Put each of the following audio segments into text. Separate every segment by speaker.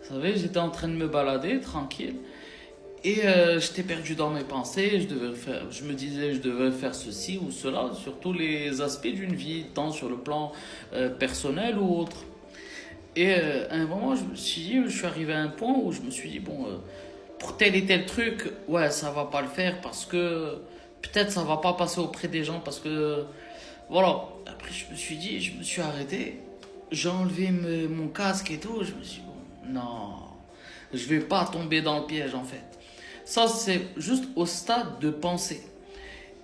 Speaker 1: Vous savez, j'étais en train de me balader tranquille et j'étais perdu dans mes pensées. Je me disais, je devais faire ceci ou cela sur tous les aspects d'une vie, tant sur le plan personnel ou autre. Et à un moment, je me suis dit, je suis arrivé à un point où je me suis dit, bon, pour tel et tel truc, ouais, ça va pas le faire parce que peut-être ça va pas passer auprès des gens parce que, voilà. Après, je me suis dit, je me suis arrêté, j'ai enlevé mon casque et tout, je me suis dit, bon, non, je vais pas tomber dans le piège en fait. Ça, c'est juste au stade de pensée.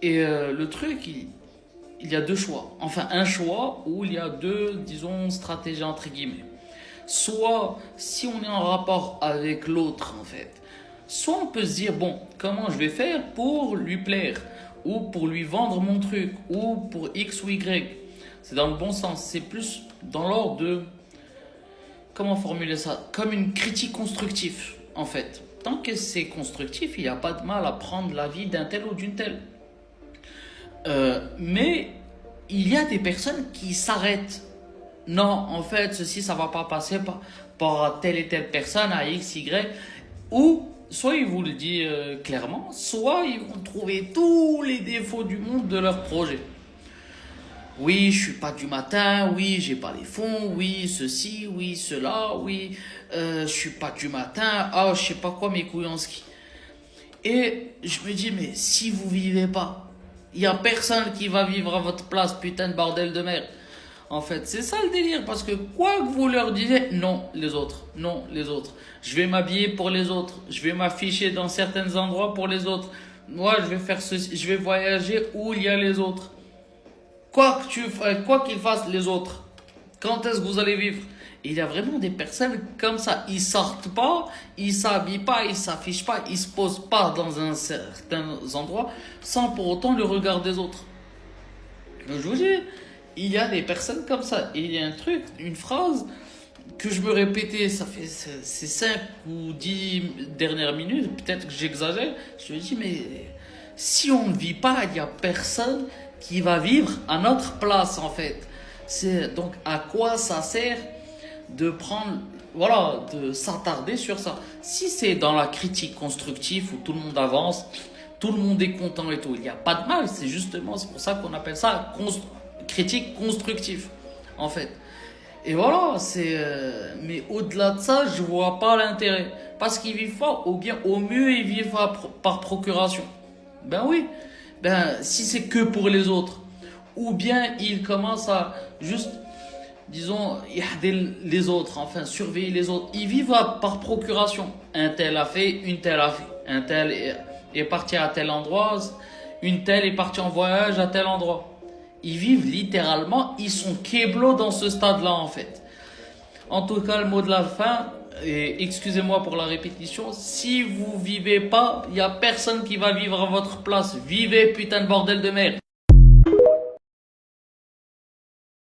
Speaker 1: Et le truc, il y a deux choix. Enfin, un choix où il y a deux, disons, stratégies entre guillemets. Soit, si on est en rapport avec l'autre, en fait, soit on peut se dire, bon, comment je vais faire pour lui plaire, ou pour lui vendre mon truc, ou pour X ou Y. C'est dans le bon sens. C'est plus dans l'ordre de, comment formuler ça? Comme une critique constructive, en fait. Tant que c'est constructif, il n'y a pas de mal à prendre l'avis d'un tel ou d'une telle. Mais il y a des personnes qui s'arrêtent. Non, en fait, ceci, ça va pas passer par telle et telle personne à X, Y. Ou, soit ils vous le disent clairement, soit ils vont trouver tous les défauts du monde de leur projet. Oui, je suis pas du matin, oui, j'ai pas les fonds, oui, ceci, oui, cela, oui, je suis pas du matin, ah, je sais pas quoi, mes couilles en ski. Et je me dis, mais si vous vivez pas, il y a personne qui va vivre à votre place, putain de bordel de merde. En fait, c'est ça le délire, parce que quoi que vous leur disiez, non, les autres, non, les autres. Je vais m'habiller pour les autres, je vais m'afficher dans certains endroits pour les autres. Moi, je vais faire ceci, je vais voyager où il y a les autres. Quoi qu'ils fassent les autres, quand est-ce que vous allez vivre? Il y a vraiment des personnes comme ça. Ils sortent pas, ils s'habillent pas, ils s'affichent pas, ils se posent pas dans un certain endroit sans pour autant le regard des autres. Je vous dis, il y a des personnes comme ça. Et il y a un truc, une phrase que je me répétais, ça fait ces 5 ou 10 dernières minutes, peut-être que j'exagère. Je me dis, mais si on ne vit pas, il n'y a personne qui va vivre à notre place en fait. C'est donc à quoi ça sert de prendre, voilà, de s'attarder sur ça. Si c'est dans la critique constructive où tout le monde avance, tout le monde est content et tout, il n'y a pas de mal. C'est pour ça qu'on appelle ça critique constructive en fait. Et voilà, mais au-delà de ça, je vois pas l'intérêt. Parce qu'ils vivent pas, ou bien au mieux ils vivent par procuration. Ben oui, ben si c'est que pour les autres, ou bien ils commencent à juste, disons, yahder les autres, enfin surveiller les autres. Ils vivent par procuration. Un tel a fait, une telle a fait. Un tel est parti à tel endroit, une telle est partie en voyage à tel endroit. Ils vivent littéralement, ils sont kéblos dans ce stade-là en fait. En tout cas, le mot de la fin, et excusez-moi pour la répétition, si vous vivez pas, il y a personne qui va vivre à votre place. Vivez, putain de bordel de merde.